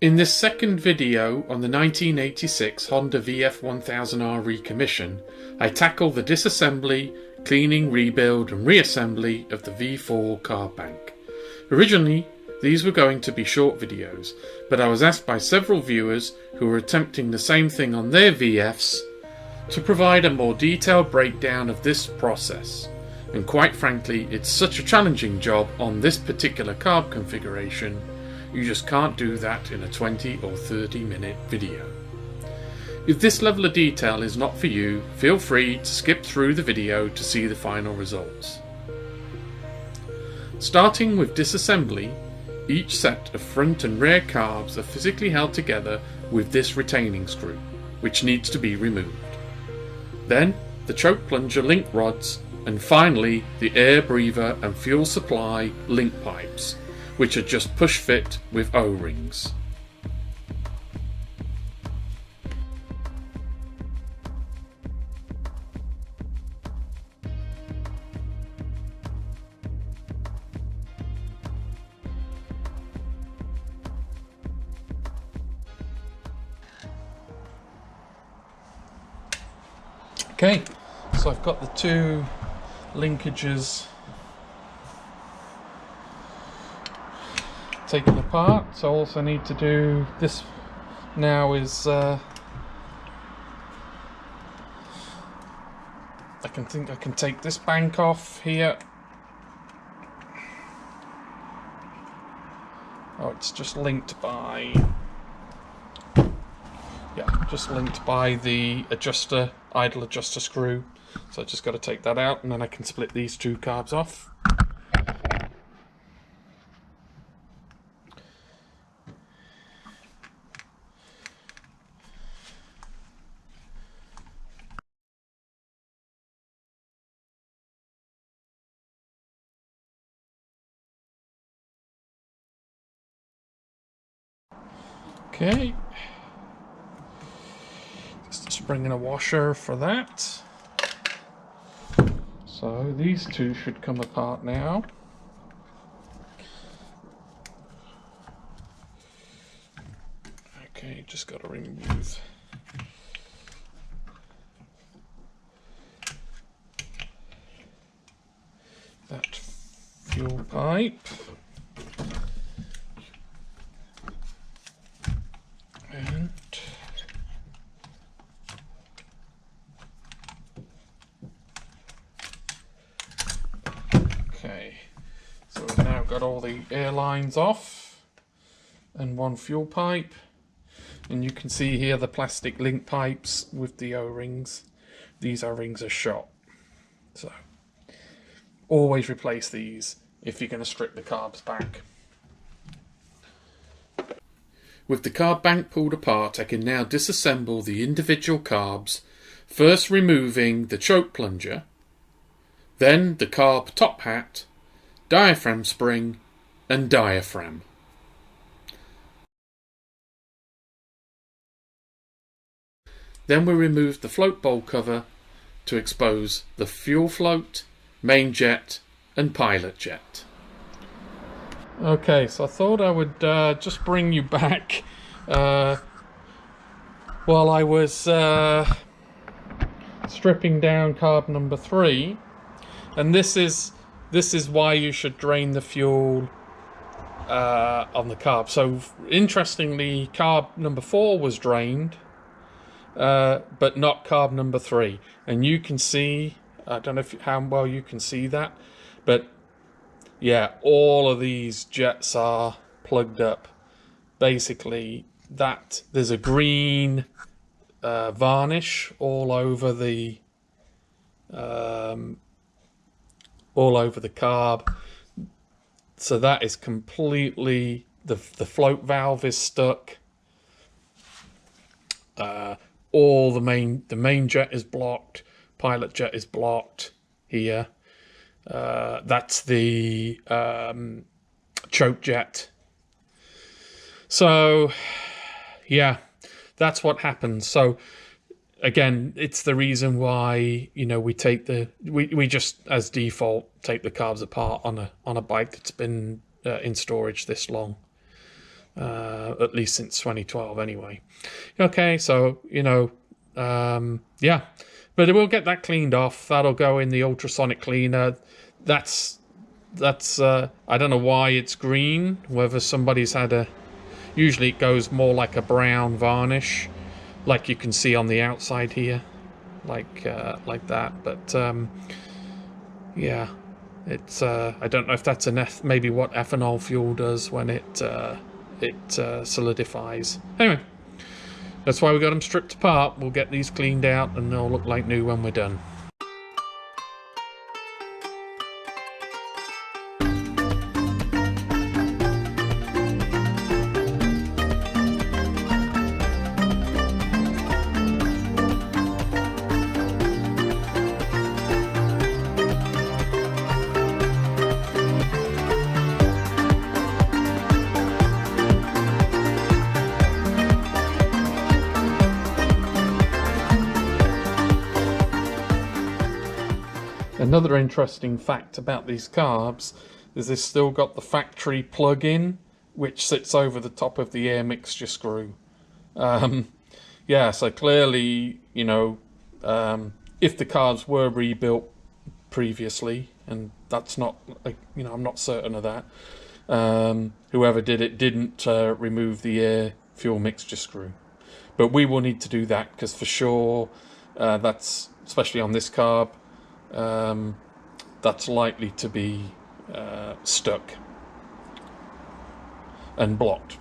In this second video on the 1986 Honda VF1000R Recommission, I tackle the disassembly, cleaning, rebuild and reassembly of the V4 carb bank. Originally, these were going to be short videos, but I was asked by several viewers who were attempting the same thing on their VFs to provide a more detailed breakdown of this process. And quite frankly, it's such a challenging job on this particular carb configuration, you just can't do that in a 20 or 30 minute video. If this level of detail is not for you, feel free to skip through the video to see the final results. Starting with disassembly, each set of front and rear carbs are physically held together with this retaining screw, which needs to be removed. Then the choke plunger link rods, and finally the air breather and fuel supply link pipes, which are just push fit with O-rings. Okay, so I've got the two linkages taken apart, so all I need to do this now is I think I can take this bank off here. Oh, it's just linked by the adjuster, idle adjuster screw, so I just got to take that out and then I can split these two carbs off. Okay, just a spring and a washer for that. So these two should come apart now. Okay, just got to remove that fuel pipe. And okay, so we've now got all the air lines off and one fuel pipe, and you can see here the plastic link pipes with the O-rings. These O-rings are shot, so always replace these if you're going to strip the carbs back. With the carb bank pulled apart, I can now disassemble the individual carbs, first removing the choke plunger, then the carb top hat, diaphragm spring and diaphragm. Then we remove the float bowl cover to expose the fuel float, main jet and pilot jet. Okay, so I thought I would just bring you back while I was stripping down carb number 3, and this is why you should drain the fuel on the carb. So interestingly, carb number 4 was drained, but not carb number 3, and you can see, I don't know how well you can see that, but yeah, all of these jets are plugged up. Basically, that there's a green varnish all over the carb. So that is completely, the float valve is stuck. All the main jet is blocked. Pilot jet is blocked here. That's the choke jet. So yeah, that's what happens. So again, it's the reason why, you know, we just as default take the carbs apart on a bike that's been in storage this long. at least since 2012 anyway. Okay, so, you know, yeah. But we'll get that cleaned off. That'll go in the ultrasonic cleaner. That's I don't know why it's green, whether somebody's had a... Usually it goes more like a brown varnish, like you can see on the outside here, like that. But yeah, it's I don't know if that's maybe what ethanol fuel does when it solidifies. Anyway, that's why we got them stripped apart. We'll get these cleaned out and they'll look like new when we're done. Another interesting fact about these carbs is they've still got the factory plug-in, which sits over the top of the air mixture screw. Yeah, so clearly, you know, if the carbs were rebuilt previously, and that's not, you know, I'm not certain of that, whoever did it didn't remove the air fuel mixture screw. But we will need to do that, because for sure, that's, especially on this carb, that's likely to be stuck and blocked.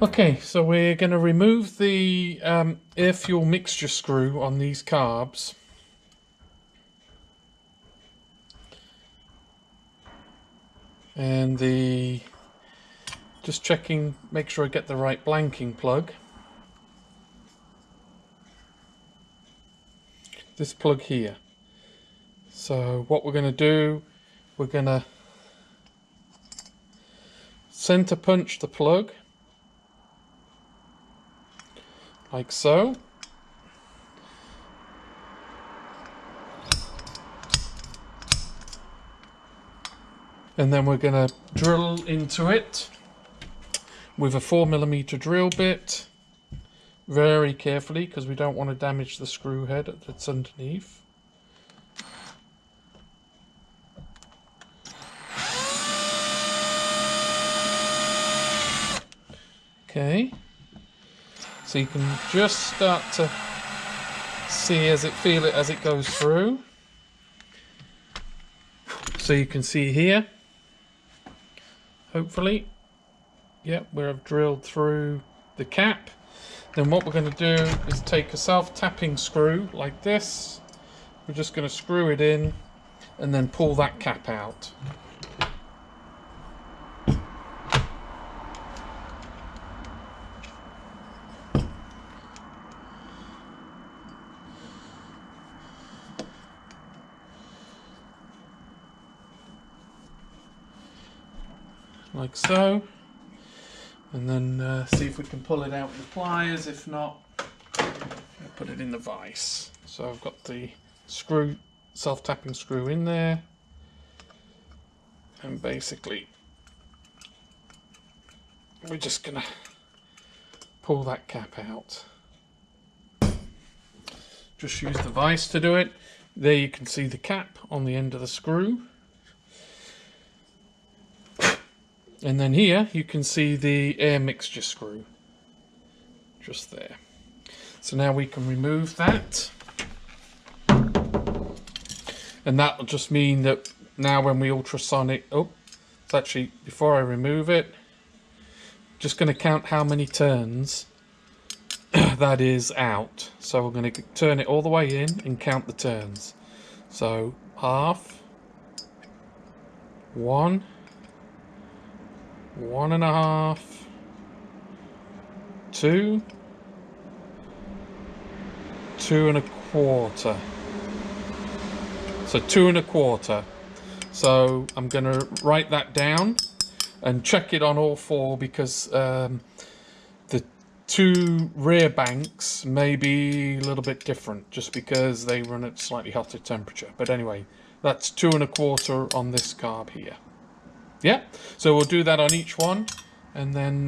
Okay, so we're going to remove the air fuel mixture screw on these carbs. And just checking, make sure I get the right blanking plug. This plug here. So what we're going to do, we're going to center punch the plug. Like so. And then we're going to drill into it with a 4mm drill bit, very carefully, because we don't want to damage the screw head that's underneath. Okay. So you can just start to see feel it as it goes through. So you can see here, hopefully, yeah, where I've drilled through the cap. Then what we're going to do is take a self-tapping screw like this. We're just going to screw it in and then pull that cap out. Like so, and then see if we can pull it out with the pliers. If not, I'll put it in the vise. So I've got the screw, self-tapping screw in there, and basically we're just gonna pull that cap out. Just use the vise to do it. There you can see the cap on the end of the screw. And then here you can see the air mixture screw, just there. So now we can remove that. And that will just mean that now when we ultrasonic, oh, it's actually, before I remove it, just going to count how many turns that is out. So we're going to turn it all the way in and count the turns. So half, 1, 1.5, 2, 2 1/4. So 2 1/4. So I'm going to write that down and check it on all four, because the two rear banks may be a little bit different just because they run at slightly hotter temperature. But anyway, that's 2 1/4 on this carb here. Yeah, so we'll do that on each one, and then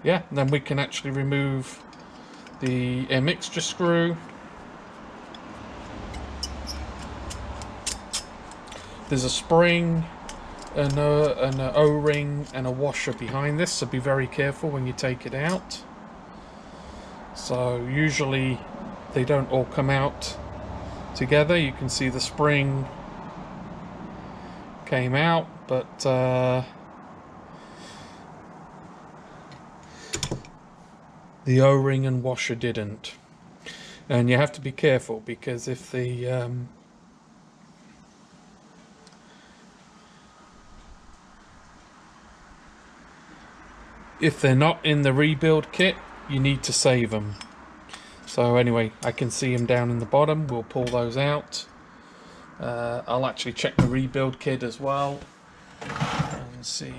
yeah, then we can actually remove the air mixture screw. There's a spring, an O-ring and a washer behind this, so be very careful when you take it out. So usually they don't all come out together. You can see the spring came out, but the O-ring and washer didn't. And you have to be careful, because if the if they're not in the rebuild kit, you need to save them. So anyway, I can see them down in the bottom. We'll pull those out. I'll actually check the rebuild kit as well and see.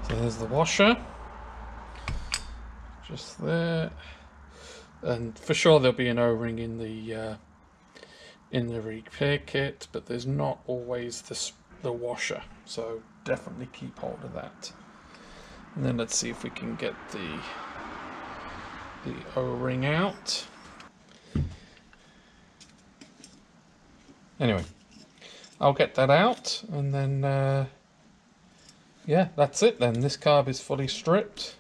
So there's the washer, just there. And for sure there'll be an O-ring in the repair kit, but there's not always the washer, so definitely keep hold of that. And then let's see if we can get the O-ring out. Anyway, I'll get that out, and then yeah, that's it then. This carb is fully stripped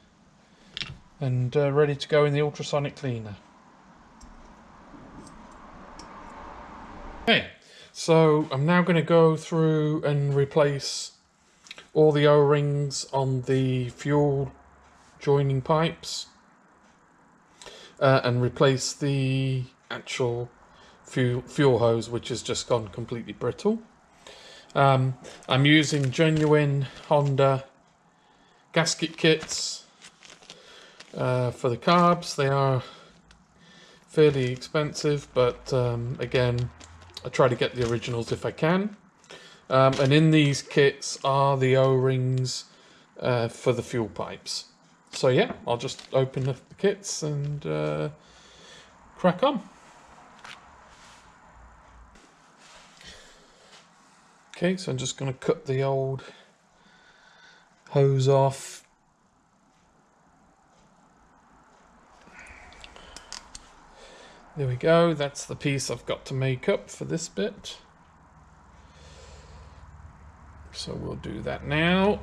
and ready to go in the ultrasonic cleaner. Okay, so I'm now going to go through and replace all the O-rings on the fuel joining pipes and replace the actual fuel hose, which has just gone completely brittle. I'm using genuine Honda gasket kits for the carbs. They are fairly expensive, but again, I try to get the originals if I can. And in these kits are the O-rings for the fuel pipes. So yeah, I'll just open up the kits and crack on. Okay, so I'm just going to cut the old hose off. There we go, that's the piece I've got to make up for this bit. So we'll do that now.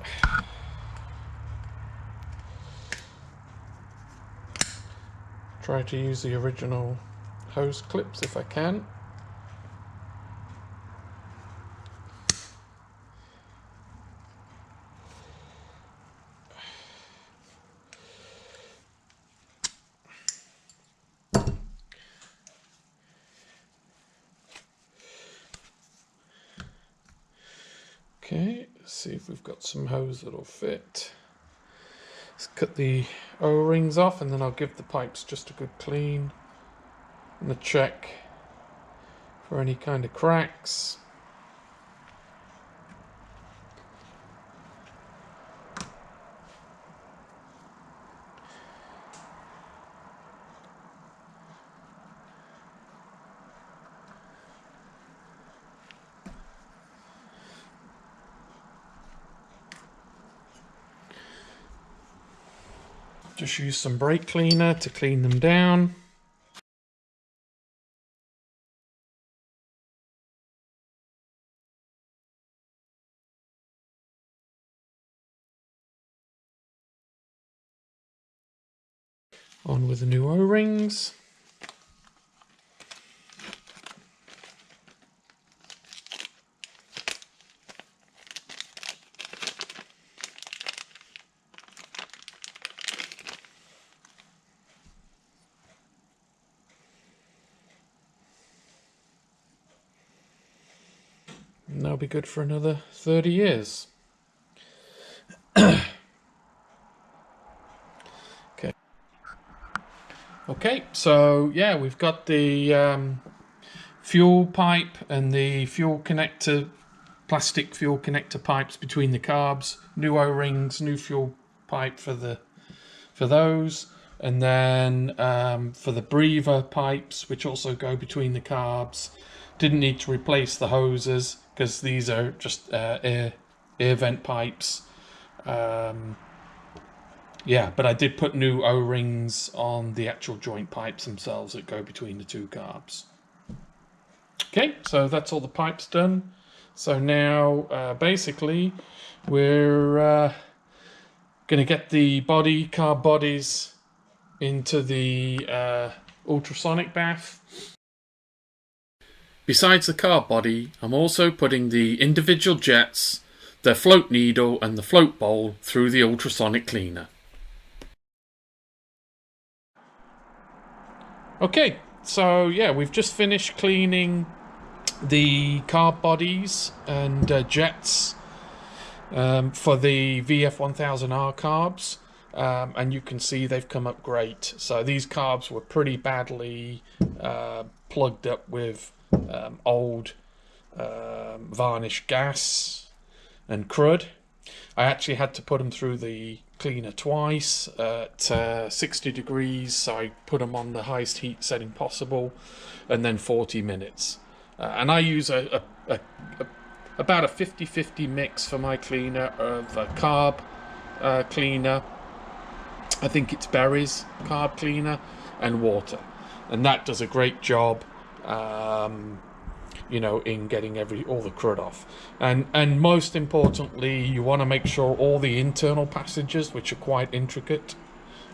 Try to use the original hose clips if I can. Okay, let's see if we've got some hose that'll fit. Let's cut the O-rings off, and then I'll give the pipes just a good clean and a check for any kind of cracks. Just use some brake cleaner to clean them down. On with the new O-rings. And they'll be good for another 30 years. Okay, so yeah, we've got the fuel pipe and the fuel connector, plastic fuel connector pipes between the carbs, new O-rings, new fuel pipe for those, and then for the breather pipes, which also go between the carbs, didn't need to replace the hoses because these are just air vent pipes. Yeah, but I did put new O-rings on the actual joint pipes themselves that go between the two carbs. Okay, so that's all the pipes done. So now basically we're going to get the carb bodies into the ultrasonic bath. Besides the carb body, I'm also putting the individual jets, the float needle and the float bowl through the ultrasonic cleaner. Okay, so yeah, we've just finished cleaning the carb bodies and jets for the VF1000R carbs, and you can see they've come up great. So these carbs were pretty badly plugged up with old varnish gas and crud. I actually had to put them through the cleaner twice at 60 degrees, so I put them on the highest heat setting possible, and then 40 minutes. And I use about a 50-50 mix for my cleaner of a carb cleaner, I think it's berries carb cleaner, and water, and that does a great job you know, in getting all the crud off. And most importantly, you want to make sure all the internal passages, which are quite intricate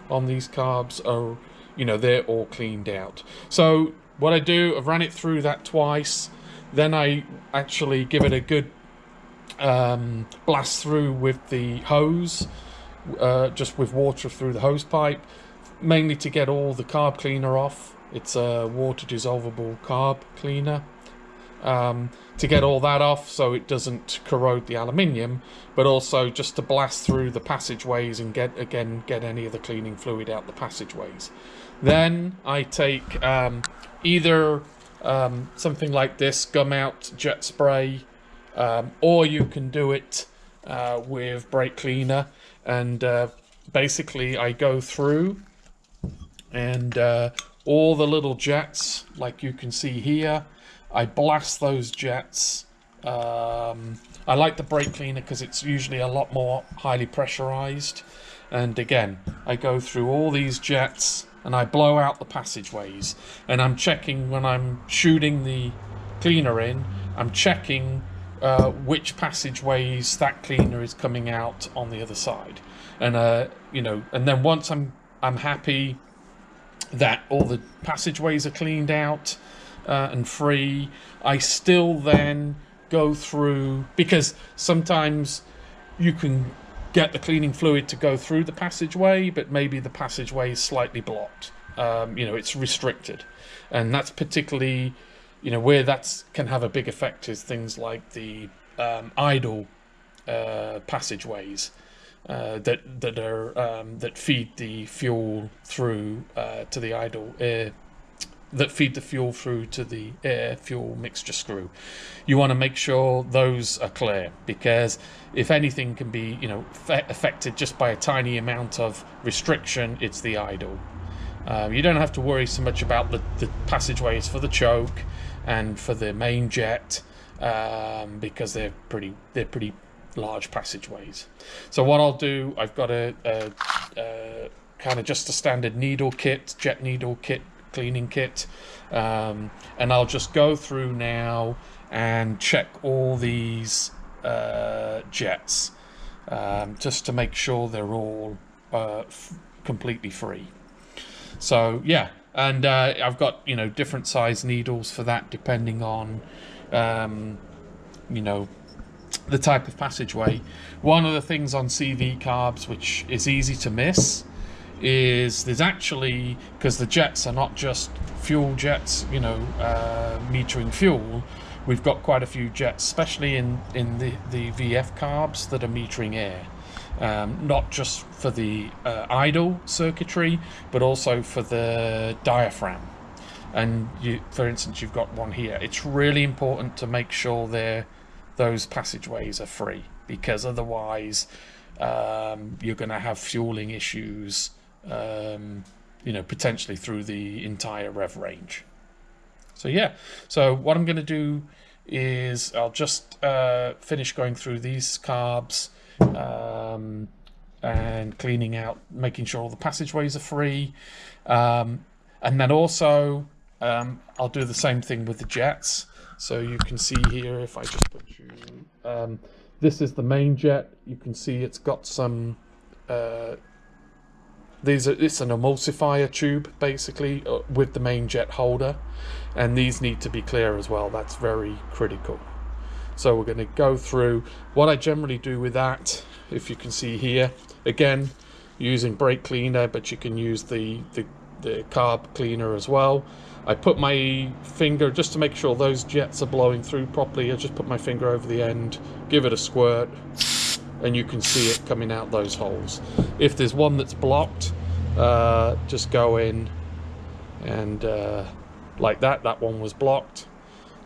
on these carbs, are, you know, they're all cleaned out. So what I do, I've ran it through that twice, then I actually give it a good blast through with the hose, just with water through the hose pipe, mainly to get all the carb cleaner off. It's a water dissolvable carb cleaner, to get all that off so it doesn't corrode the aluminium, but also just to blast through the passageways and get any of the cleaning fluid out the passageways. Then I take either something like this, gum out jet spray, or you can do it with brake cleaner, and basically I go through and all the little jets, like you can see here, I blast those jets. I like the brake cleaner because it's usually a lot more highly pressurized, and again I go through all these jets and I blow out the passageways, and I'm checking when I'm shooting the cleaner in, I'm checking which passageways that cleaner is coming out on the other side, and you know, and then once I'm happy that all the passageways are cleaned out and free, I still then go through, because sometimes you can get the cleaning fluid to go through the passageway, but maybe the passageway is slightly blocked. You know, it's restricted, and that's particularly, you know, where that can have a big effect is things like the idle passageways that feed the fuel through to the idle air, that feed the fuel through to the air fuel mixture screw. You want to make sure those are clear, because if anything can be, you know, affected just by a tiny amount of restriction, it's the idle. You don't have to worry so much about the passageways for the choke and for the main jet, because they're pretty large passageways. So what I'll do, I've got a kind of just a standard needle kit, jet needle kit, cleaning kit, and I'll just go through now and check all these jets, just to make sure they're all completely free. So yeah, and I've got, you know, different size needles for that depending on you know, the type of passageway. One of the things on CV carbs which is easy to miss is there's actually, because the jets are not just fuel jets, you know, metering fuel, we've got quite a few jets, especially in the VF carbs, that are metering air. not just for the idle circuitry, but also for the diaphragm. And for instance, you've got one here. It's really important to make sure those passageways are free, because otherwise you're going to have fueling issues, potentially through the entire rev range. So yeah, so what I'm going to do is I'll just finish going through these carbs and cleaning out, making sure all the passageways are free, and then also I'll do the same thing with the jets. So you can see here, if I just put you, this is the main jet. You can see it's got some it's an emulsifier tube basically with the main jet holder, and these need to be clear as well. That's very critical. So we're going to go through what I generally do with that. If you can see here, again, using brake cleaner, but you can use the carb cleaner as well. I put my finger, just to make sure those jets are blowing through properly, I just put my finger over the end, give it a squirt, and you can see it coming out those holes. If there's one that's blocked, just go in and like that one was blocked,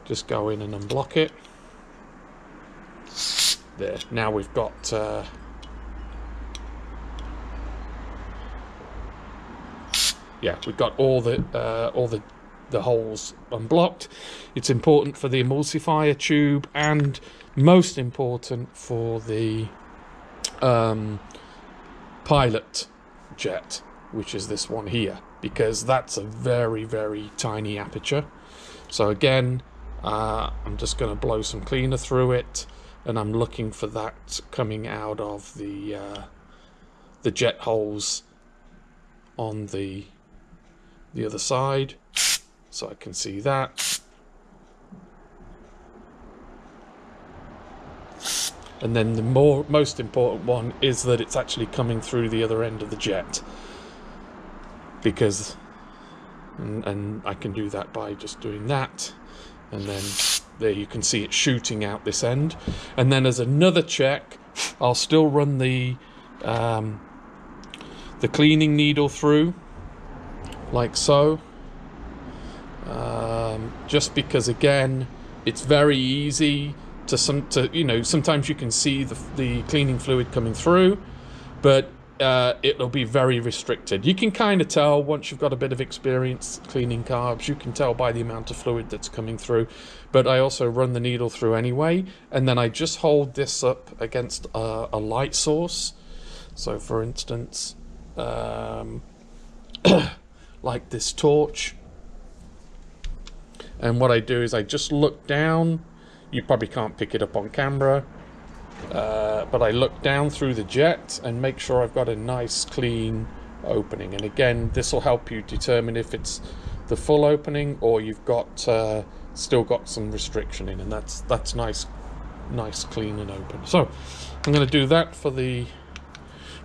just go in and unblock it. There, now we've got we've got all the holes unblocked. It's important for the emulsifier tube, and most important for the pilot jet, which is this one here, because that's a very, very tiny aperture. So again, I'm just going to blow some cleaner through it, and I'm looking for that coming out of the jet holes on the other side, so I can see that. And then the most important one is that it's actually coming through the other end of the jet, because and I can do that by just doing that, and then there you can see it shooting out this end. And then as another check, I'll still run the cleaning needle through like so, just because again it's very easy to sometimes you can see the cleaning fluid coming through, but it'll be very restricted. You can kind of tell once you've got a bit of experience cleaning carbs, you can tell by the amount of fluid that's coming through. But I also run the needle through anyway, and then I just hold this up against a light source. So for instance, like this torch, and what I do is I just look down. You probably can't pick it up on camera, but I look down through the jet and make sure I've got a nice clean opening. And again, this will help you determine if it's the full opening or you've got still got some restriction in, and that's nice clean and open. So I'm going to do that for the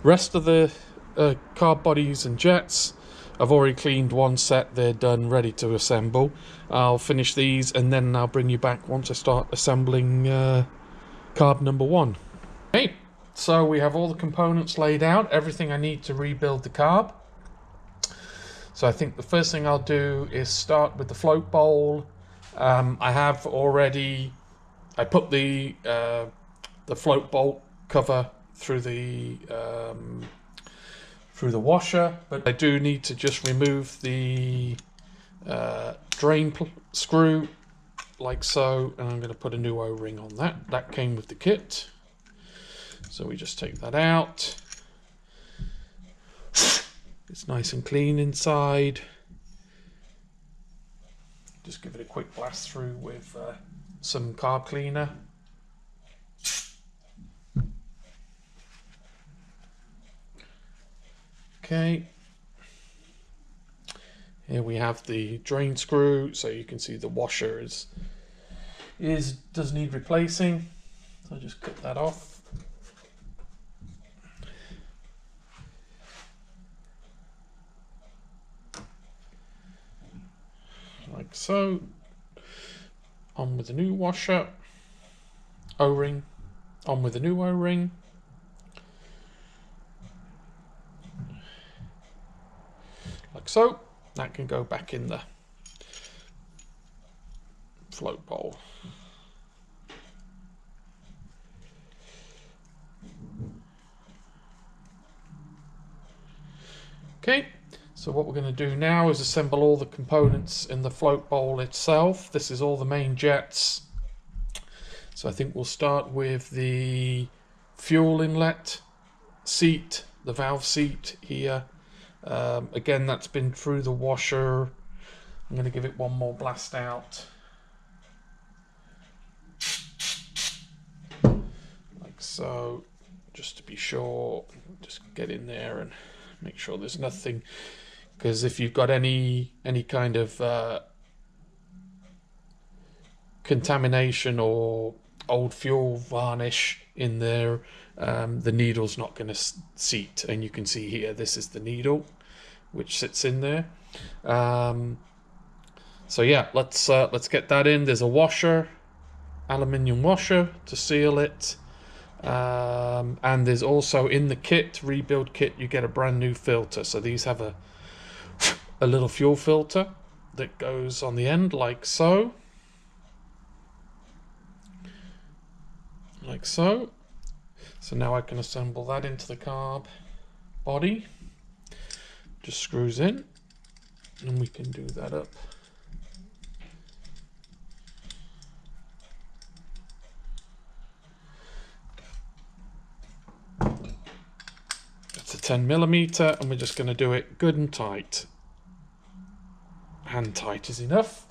rest of the carb bodies and jets. I've already cleaned one set, they're done, ready to assemble. I'll finish these and then I'll bring you back once I start assembling carb number one. Okay, so we have all the components laid out, everything I need to rebuild the carb. So I think the first thing I'll do is start with the float bowl. I put the float bolt cover through the washer, but I do need to just remove the drain screw like so, and I'm going to put a new O-ring on that. That came with the kit, so we just take that out. It's nice and clean inside. Just give it a quick blast through with some carb cleaner. Okay, here we have the drain screw, so you can see the washer does need replacing. So I'll just cut that off. Like so. On with the new washer. O-ring. On with the new O-ring. like so. That can go back in the float bowl. Okay, so what we're going to do now is assemble all the components in the float bowl itself. This is all the main jets. So I think we'll start with the fuel inlet seat, the valve seat here. Again, that's been through the washer. I'm going to give it one more blast out. Like so, just to be sure. Just get in there and make sure there's nothing, because if you've got any kind of contamination or old fuel varnish in there, the needle's not going to seat. And you can see here, this is the needle which sits in there. So yeah, let's get that in. There's a washer, aluminium washer to seal it. And there's also in the kit, rebuild kit, you get a brand new filter. So these have a little fuel filter that goes on the end like so. Like so. So now I can assemble that into the carb body. Just screws in, and we can do that up. It's a 10mm, and we're just going to do it good and tight. Hand tight is enough.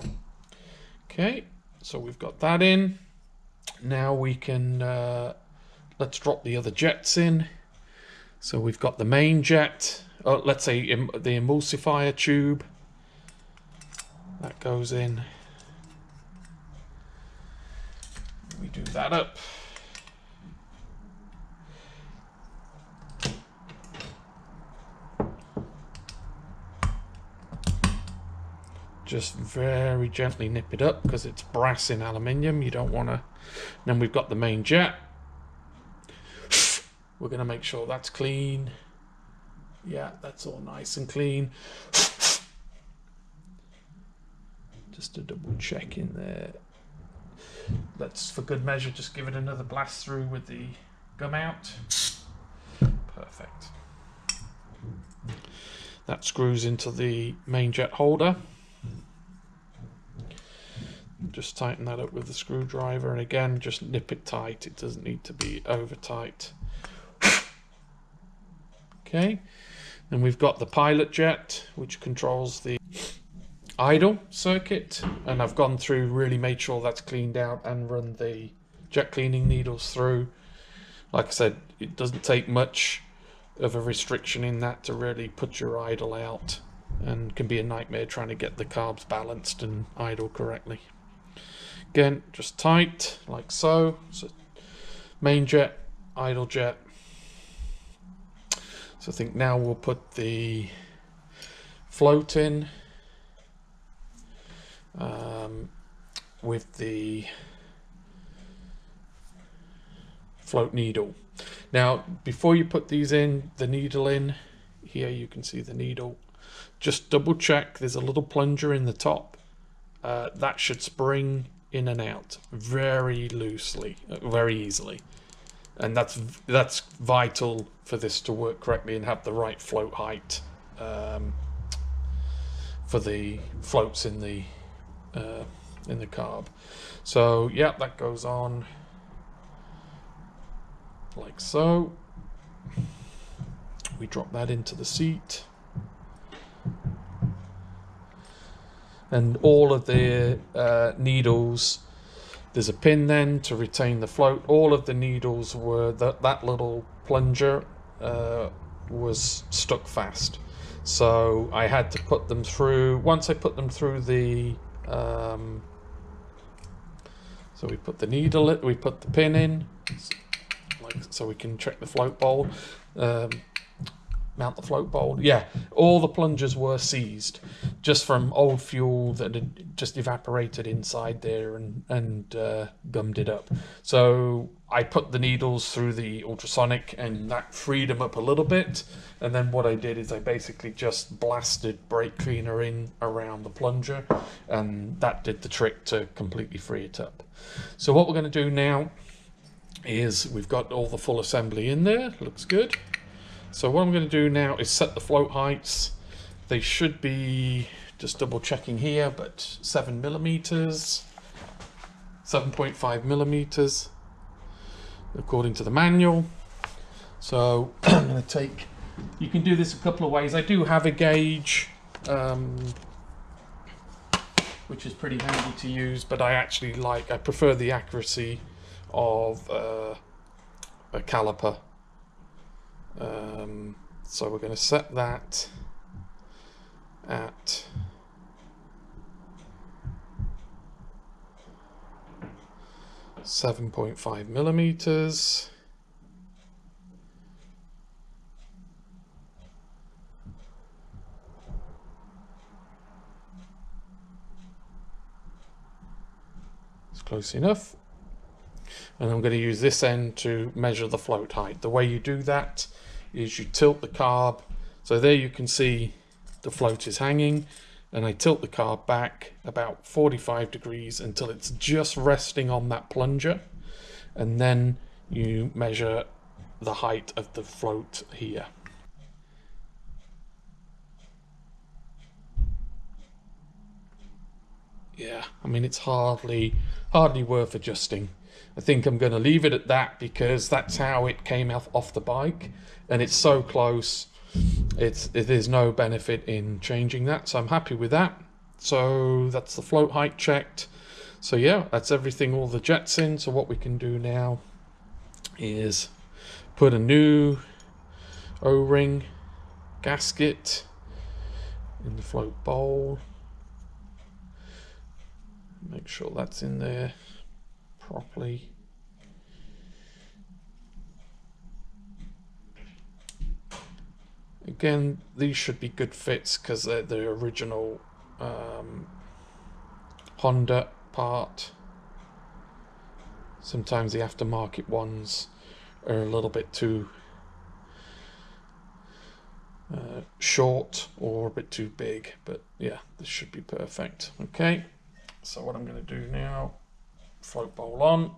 Okay, so we've got that in. Now we can let's drop the other jets in. So we've got the main jet, let's say the emulsifier tube, that goes in. We do that up. Just very gently nip it up because it's brass in aluminium. You don't want to. Then we've got the main jet. We're going to make sure that's clean. Yeah, that's all nice and clean. Just a double check in there. Let's, for good measure, just give it another blast through with the gum out. Perfect. That screws into the main jet holder. Just tighten that up with the screwdriver, and again, just nip it tight. It doesn't need to be over tight. Okay, then we've got the pilot jet, which controls the idle circuit, and I've gone through, really made sure that's cleaned out and run the jet cleaning needles through. Like I said, it doesn't take much of a restriction in that to really put your idle out, and can be a nightmare trying to get the carbs balanced and idle correctly. Again, just tight like so. So main jet, idle jet. So I think now we'll put the float in with the float needle. Now, before you put these in, the needle in, here you can see the needle. Just double check, there's a little plunger in the top. That should spring in and out very loosely, very easily. And that's vital for this to work correctly and have the right float height for the floats in the carb. So yeah, that goes on like so. We drop that into the seat, and all of the needles, there's a pin then to retain the float. All of the needles were, that little plunger was stuck fast. So I had to put them through, once I put them through the, so we put the needle, we put the pin in, like so we can check the float bowl, mount the float bowl. Yeah, all the plungers were seized. just from old fuel that had just evaporated inside there and gummed it up. So I put the needles through the ultrasonic, and that freed them up a little bit. And then what I did is I basically just blasted brake cleaner in around the plunger, and that did the trick to completely free it up. So what we're going to do now is we've got all the full assembly in there. Looks good. So what I'm going to do now is set the float heights. They should be, just double checking here, but 7mm, 7.5 millimeters, according to the manual. So I'm going to take, you can do this a couple of ways. I do have a gauge, which is pretty handy to use, but I prefer the accuracy of a caliper. So we're going to set that at 7.5 millimeters. It's close enough. And I'm going to use this end to measure the float height. The way you do that is you tilt the carb. So there you can see the float is hanging, and I tilt the carb back about 45 degrees until it's just resting on that plunger, and then you measure the height of the float here. Yeah, I mean, it's hardly worth adjusting. I think I'm going to leave it at that because that's how it came off the bike, and it's so close. There's no benefit in changing that, so I'm happy with that. So that's the float height checked. So yeah, that's everything, all the jets in. So what we can do now is put a new O-ring gasket in the float bowl. Make sure that's in there properly. Again, these should be good fits because they're the original Honda part. Sometimes the aftermarket ones are a little bit too short or a bit too big, but yeah, this should be perfect. Okay, so what I'm going to do now, float bowl on,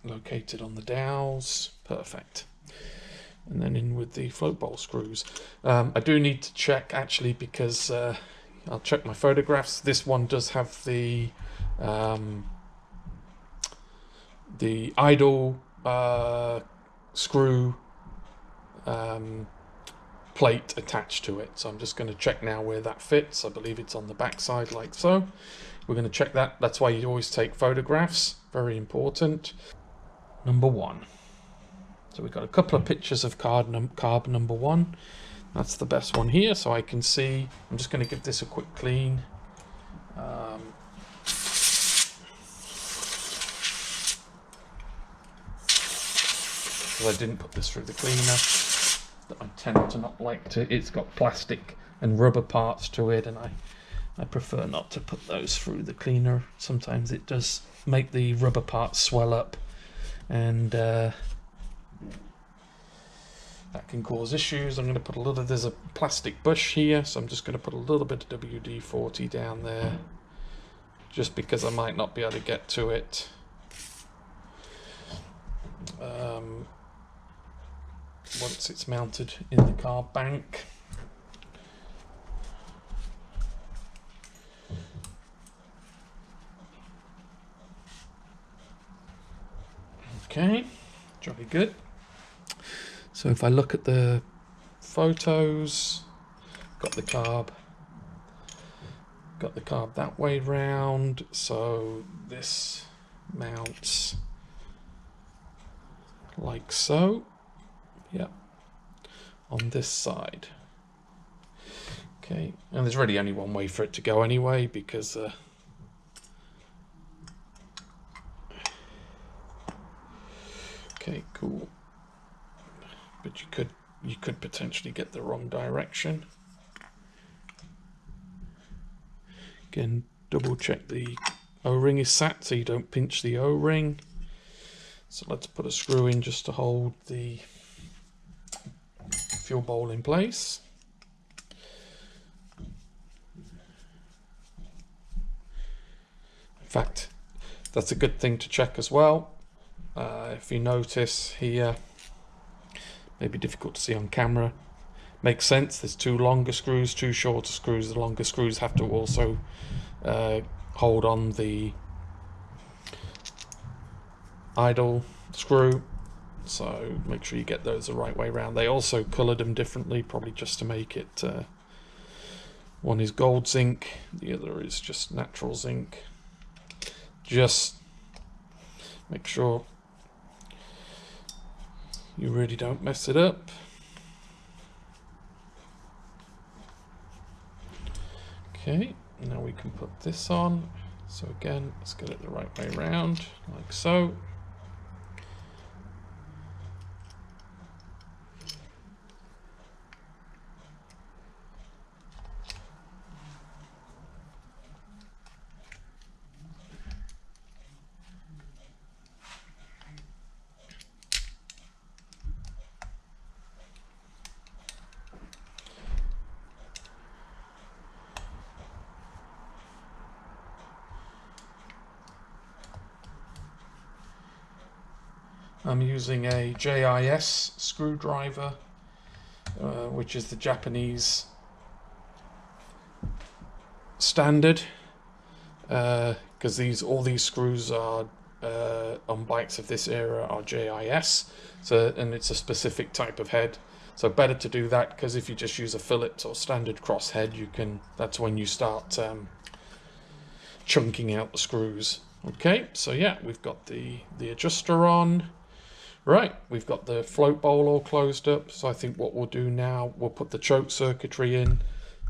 located on the dowels, perfect, and then in with the float bowl screws. I do need to check actually, because I'll check my photographs. This one does have the idle screw plate attached to it, so I'm just going to check now where that fits. I believe it's on the back side like so. We're going to check that. That's why you always take photographs, very important. Number one. So we've got a couple of pictures of carb number one. That's the best one here, so I can see. I'm just going to give this a quick clean. Because I didn't put this through the cleaner. I tend to not like to. It's got plastic and rubber parts to it, and I prefer not to put those through the cleaner. Sometimes it does make the rubber parts swell up, and that can cause issues. I'm going to put a little, there's a plastic bush here, so I'm just going to put a little bit of WD-40 down there, just because I might not be able to get to it. Once it's mounted in the carb bank. Okay, jolly good. So if I look at the photos, got the carb that way round, so this mounts like so. Yeah, on this side. Okay, and there's really only one way for it to go anyway, because okay, cool. But you could you could potentially get the wrong direction. Again, double check the O-ring is sat so you don't pinch the O-ring. So let's put a screw in just to hold the fuel bowl in place. In fact, that's a good thing to check as well. If you notice here, maybe difficult to see on camera, makes sense. There's two longer screws, two shorter screws. The longer screws have to also hold on the idle screw, so make sure you get those the right way around. They also coloured them differently, probably just to make it, one is gold zinc, the other is just natural zinc. Just make sure you really don't mess it up. Okay, now we can put this on. So again, let's get it the right way around, like so. I'm using a JIS screwdriver, which is the Japanese standard, because all these screws are on bikes of this era are JIS, and it's a specific type of head. So better to do that, because if you just use a fillet or standard cross head, that's when you start chunking out the screws. Okay, so yeah, we've got the adjuster on. Right, we've got the float bowl all closed up, so I think what we'll do now, we'll put the choke circuitry in.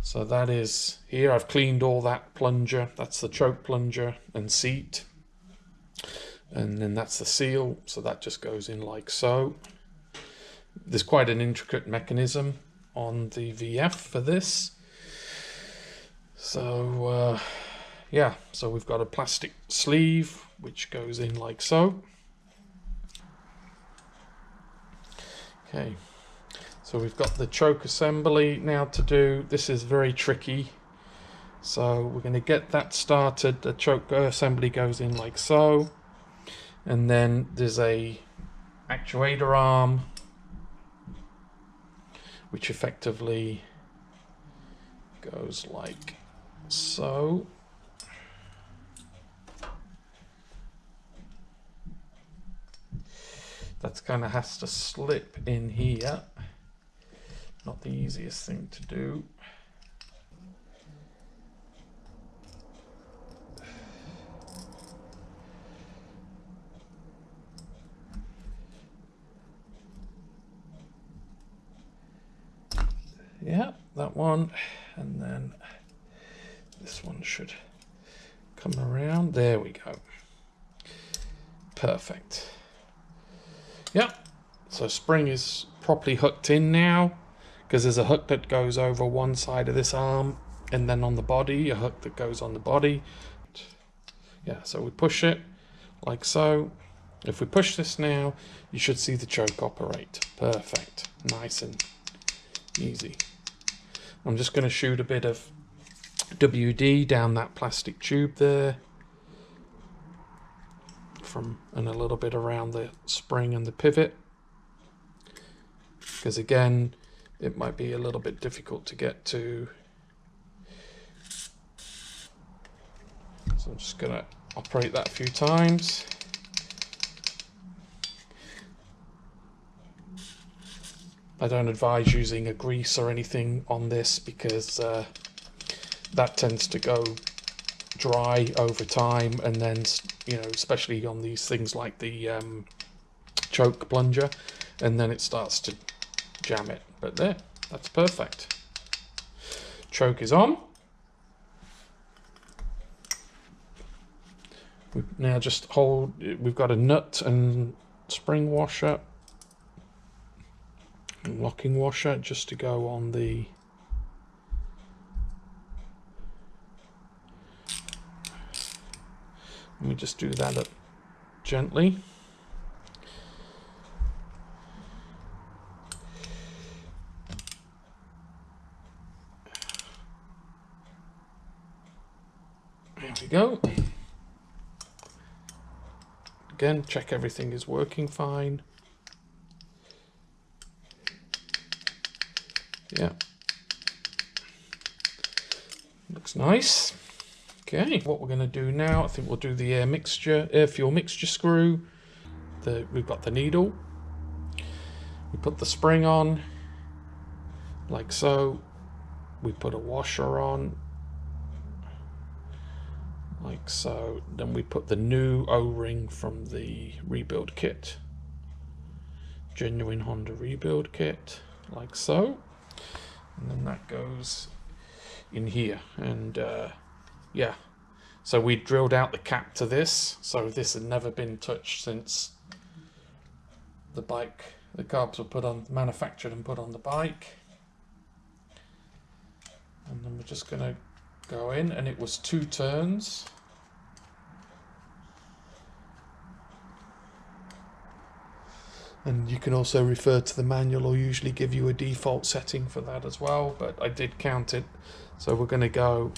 So that is here. I've cleaned all that plunger. That's the choke plunger and seat. And then that's the seal, so that just goes in like so. There's quite an intricate mechanism on the VF for this. So yeah, so we've got a plastic sleeve which goes in like so. Okay, so we've got the choke assembly now to do. This is very tricky, so we're going to get that started. The choke assembly goes in like so, and then there's a actuator arm which effectively goes like so. That kind of has to slip in here. Not the easiest thing to do. Yeah, that one. And then this one should come around. There we go. Perfect. Yeah, so spring is properly hooked in now, because there's a hook that goes over one side of this arm, and then on the body, a hook that goes on the body. Yeah, so we push it like so. If we push this now, you should see the choke operate. Perfect. Nice and easy. I'm just going to shoot a bit of WD down that plastic tube there, and a little bit around the spring and the pivot, because again it might be a little bit difficult to get to. So I'm just going to operate that a few times. I don't advise using a grease or anything on this, because that tends to go dry over time, and then, you know, especially on these things like the choke plunger, and then it starts to jam it. But there, that's perfect. Choke is on. We now just hold. We've got a nut and spring washer locking washer just to go on the let me just do that up gently. There we go. Again, check everything is working fine. Yeah. Looks nice. Okay, what we're going to do now, I think we'll do the air fuel mixture screw. We've got the needle. We put the spring on, like so. We put a washer on, like so. Then we put the new O-ring from the rebuild kit. Genuine Honda rebuild kit, like so. And then that goes in here, and yeah, so we drilled out the cap to this, so this had never been touched since the carbs were manufactured and put on the bike. And then we're just going to go in, and it was 2 turns. And you can also refer to the manual, or usually give you a default setting for that as well, but I did count it. So we're going to go,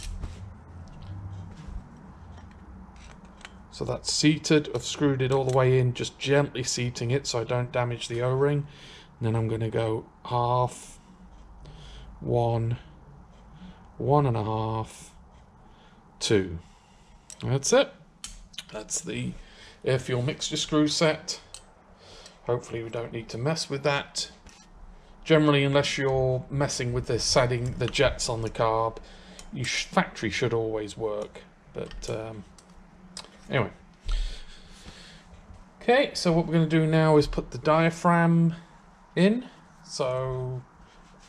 so that's seated. I've screwed it all the way in, just gently seating it so I don't damage the O-ring. And then I'm going to go half, 1, 1.5, 2. That's it. That's the air fuel mixture screw set. Hopefully we don't need to mess with that. Generally, unless you're messing with the setting, the jets on the carb, factory should always work. But anyway. Okay, so what we're going to do now is put the diaphragm in. So,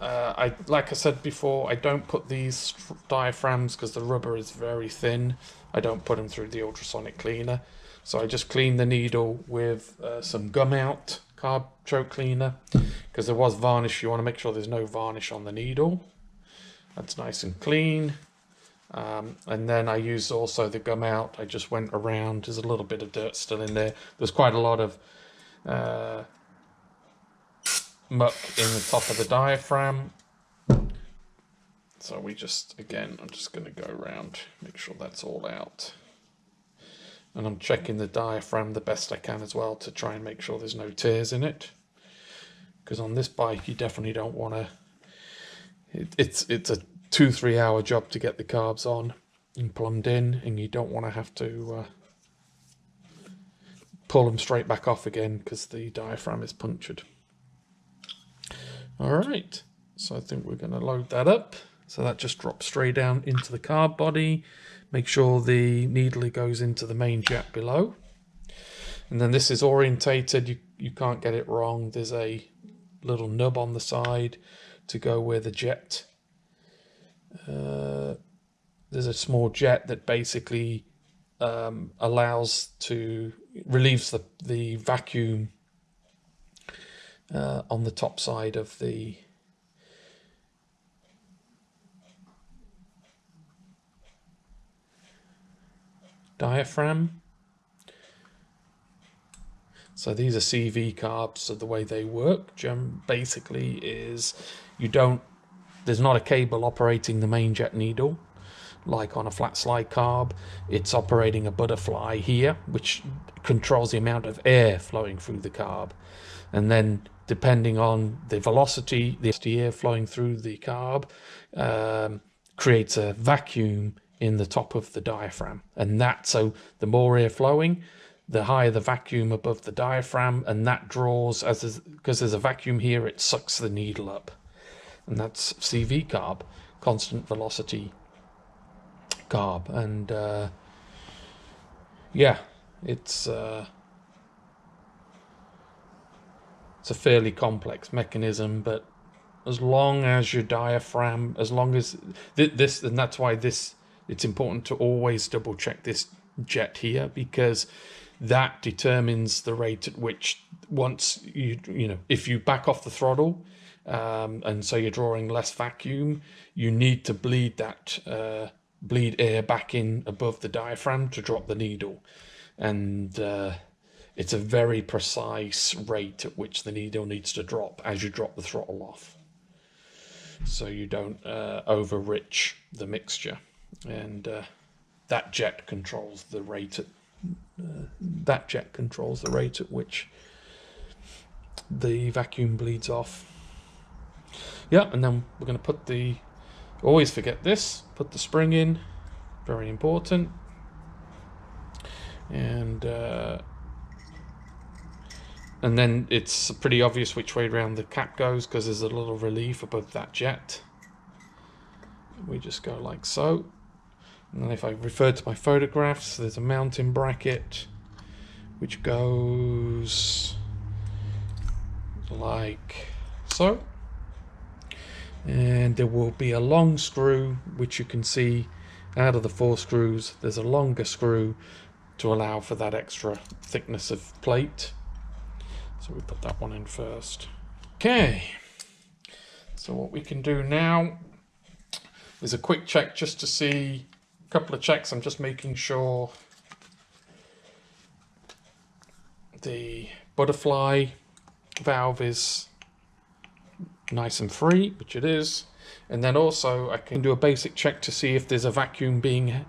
like I said before, I don't put these diaphragms because the rubber is very thin. I don't put them through the ultrasonic cleaner. So I just clean the needle with some gum out carb choke cleaner, because there was varnish. You want to make sure there's no varnish on the needle. That's nice and clean. And then I used also the gum out. I just went around. There's a little bit of dirt still in there. There's quite a lot of muck in the top of the diaphragm. So we just, again, I'm just going to go around, make sure that's all out. And I'm checking the diaphragm the best I can as well to try and make sure there's no tears in it. Because on this bike, you definitely don't want to... It's a 2-3 hour job to get the carbs on and plumbed in, and you don't want to have to pull them straight back off again because the diaphragm is punctured. All right, so I think we're going to load that up. So that just drops straight down into the carb body. Make sure the needle goes into the main jet below. And then this is orientated. You can't get it wrong. There's a little nub on the side to go where the jet. There's a small jet that basically relieves the vacuum on the top side of the diaphragm. So these are CV carbs, so the way they work basically is there's not a cable operating the main jet needle like on a flat slide carb. It's operating a butterfly here, which controls the amount of air flowing through the carb, and then depending on the velocity, the air flowing through the carb creates a vacuum in the top of the diaphragm, and so the more air flowing, the higher the vacuum above the diaphragm, and that draws, because there's a vacuum here, it sucks the needle up. And that's CV carb, constant velocity carb. And yeah, it's a fairly complex mechanism, but as long as your diaphragm, as long as this, and that's why it's important to always double check this jet here, because that determines the rate at which, once if you back off the throttle, and so you're drawing less vacuum, you need to bleed air back in above the diaphragm to drop the needle. And it's a very precise rate at which the needle needs to drop as you drop the throttle off, so you don't overrich the mixture. And that jet controls the rate at which the vacuum bleeds off. Yeah, and then we're going to put always forget this, put the spring in, very important. And then it's pretty obvious which way around the cap goes, because there's a little relief above that jet. We just go like so. And then if I refer to my photographs, there's a mounting bracket which goes like so. And there will be a long screw, which you can see out of the 4 screws. There's a longer screw to allow for that extra thickness of plate. So we put that one in first. Okay, so what we can do now is a quick check just to see, a couple of checks. I'm just making sure the butterfly valve is nice and free, which it is. And then also I can do a basic check to see if there's a vacuum being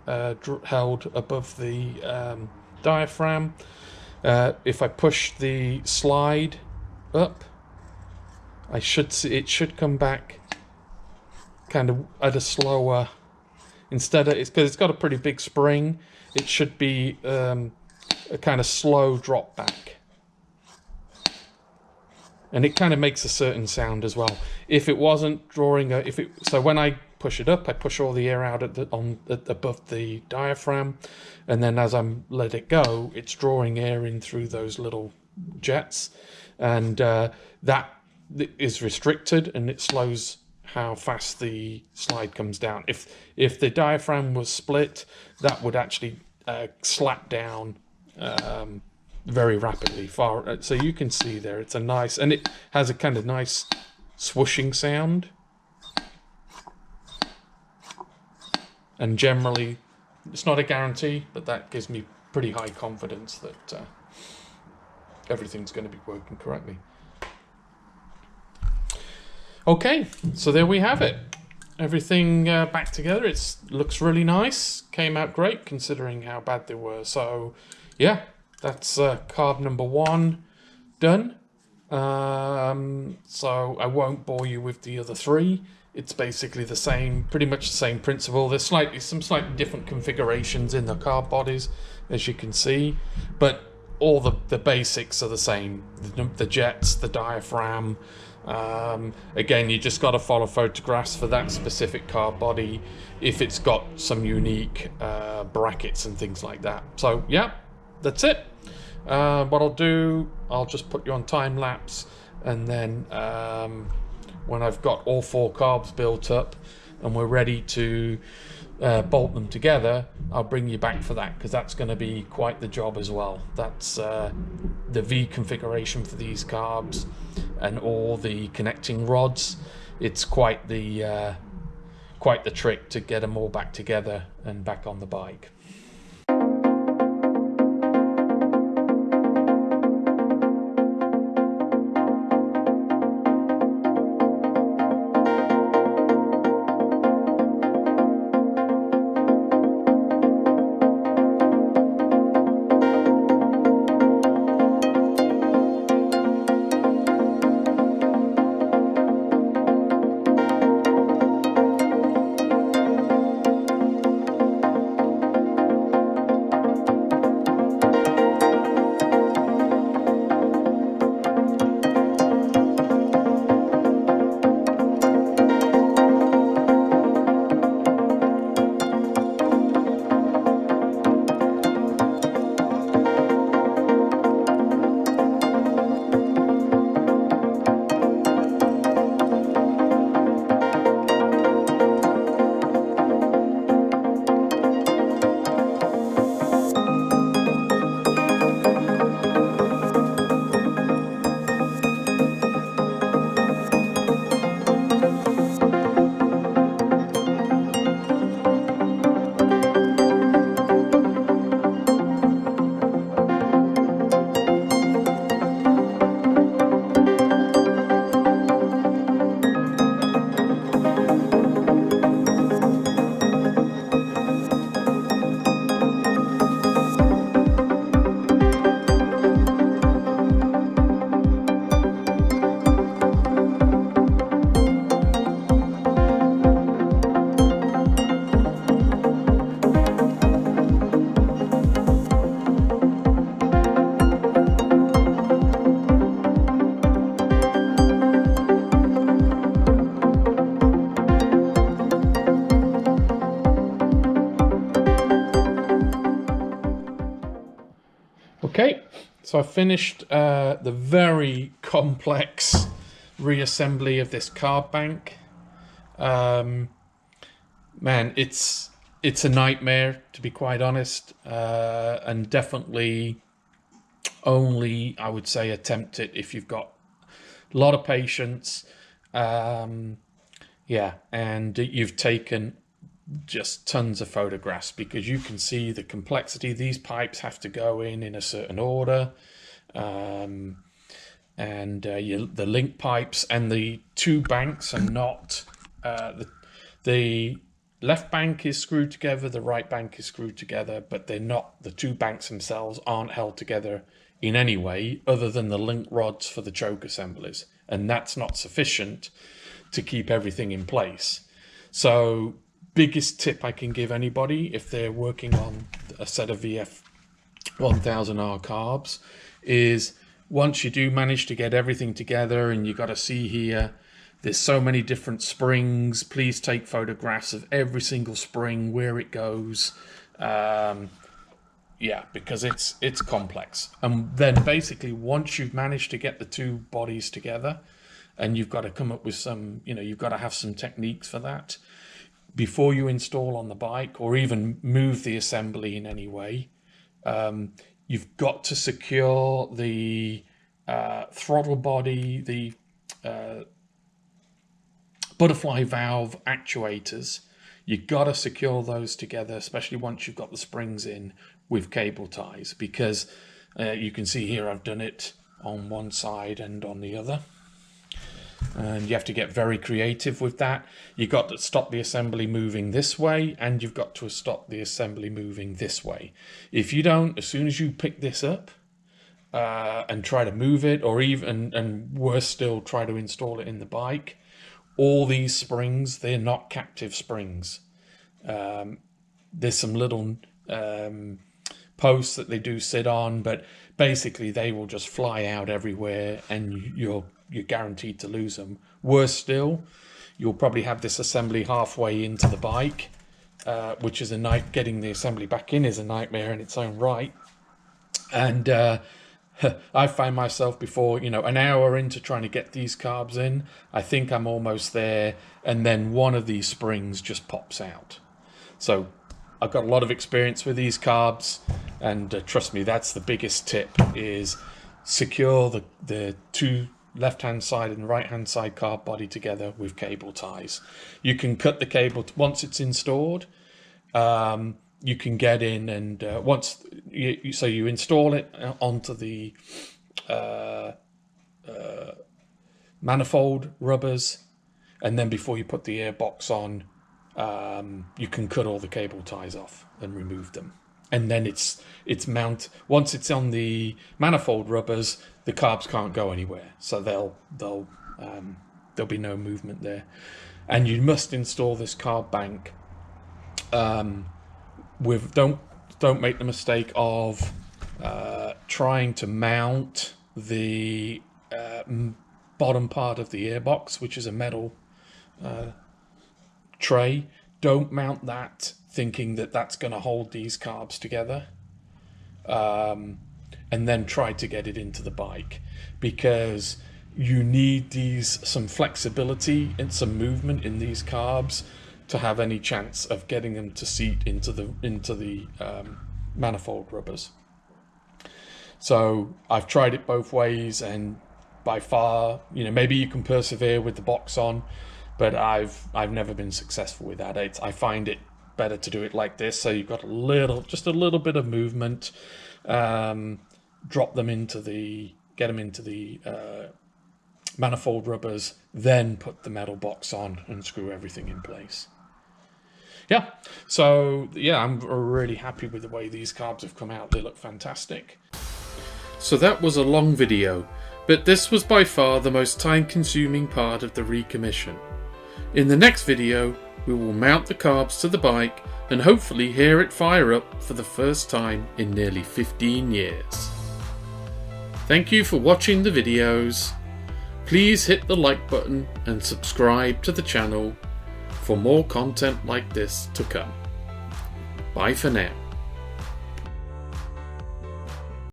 held above the diaphragm. If I push the slide up, I should see it should come back kind of at a slower, instead of, it's because it's got a pretty big spring, it should be a kind of slow drop back. And it kind of makes a certain sound as well. If it wasn't drawing so when I push it up, I push all the air out above the diaphragm, and then as I let it go, it's drawing air in through those little jets, and that is restricted, and it slows how fast the slide comes down. If the diaphragm was split, that would actually slap down very rapidly. So you can see there, it's a nice, and it has a kind of nice swooshing sound. And generally, it's not a guarantee, but that gives me pretty high confidence that everything's going to be working correctly. Okay, so there we have it. Everything back together. It looks really nice. Came out great considering how bad they were. So, yeah, that's carb number 1 done. So I won't bore you with the other 3. It's basically the same, pretty much the same principle. There's some slightly different configurations in the carb bodies, as you can see, but all the basics are the same. The jets, the diaphragm. Again, you just got to follow photographs for that specific carb body if it's got some unique brackets and things like that. So yeah, that's it. What I'll do, I'll just put you on time lapse, and then when I've got all 4 carbs built up and we're ready to bolt them together, I'll bring you back for that, because that's going to be quite the job as well. That's the V configuration for these carbs and all the connecting rods. It's quite the trick to get them all back together and back on the bike. So I finished the very complex reassembly of this carb bank. Man, it's a nightmare, to be quite honest, and definitely only, I would say, attempt it if you've got a lot of patience. Yeah, and you've taken just tons of photographs, because you can see the complexity. These pipes have to go in a certain order, and the link pipes and the two banks are not the left bank is screwed together, the right bank is screwed together, but they're not, the two banks themselves aren't held together in any way other than the link rods for the choke assemblies, and that's not sufficient to keep everything in place. So biggest tip I can give anybody if they're working on a set of VF1000R carbs is, once you do manage to get everything together, and you got to see here, there's so many different springs, please take photographs of every single spring, where it goes. Yeah, because it's complex. And then basically, once you've managed to get the two bodies together, and you've got to come up with some, you've got to have some techniques for that before you install on the bike, or even move the assembly in any way. You've got to secure the throttle body, the butterfly valve actuators. You've got to secure those together, especially once you've got the springs in, with cable ties, because you can see here I've done it on one side and on the other. And you have to get very creative with that. You've got to stop the assembly moving this way, and you've got to stop the assembly moving this way. If you don't, as soon as you pick this up and try to move it, or even, and worse still, try to install it in the bike, all these springs, they're not captive springs. There's some little posts that they do sit on, but basically they will just fly out everywhere, and you're guaranteed to lose them. Worse still, you'll probably have this assembly halfway into the bike, which is a night. Getting the assembly back in is a nightmare in its own right. And I find myself before, an hour into trying to get these carbs in, I think I'm almost there, and then one of these springs just pops out. So I've got a lot of experience with these carbs, and trust me, that's the biggest tip, is secure the two left-hand side and right-hand side carb body together with cable ties. You can cut the cable once it's installed. You can get in, and once you install it onto the manifold rubbers, and then before you put the airbox on, you can cut all the cable ties off and remove them. And then it's once it's on the manifold rubbers, the carbs can't go anywhere, so there'll be no movement there. And you must install this carb bank with, don't make the mistake of trying to mount the bottom part of the airbox, which is a metal tray. Don't mount that thinking that that's going to hold these carbs together, and then try to get it into the bike, because you need some flexibility and some movement in these carbs to have any chance of getting them to seat into the manifold rubbers. So I've tried it both ways, and by far, maybe you can persevere with the box on, but I've never been successful with that. I find it better to do it like this, so you've got just a little bit of movement. Get them into the manifold rubbers, then put the metal box on and screw everything in place. Yeah, so yeah, I'm really happy with the way these carbs have come out. They look fantastic. So that was a long video, but this was by far the most time-consuming part of the recommission. In the next video, we will mount the carbs to the bike and hopefully hear it fire up for the first time in nearly 15 years. Thank you for watching the videos. Please hit the like button and subscribe to the channel for more content like this to come. Bye for now.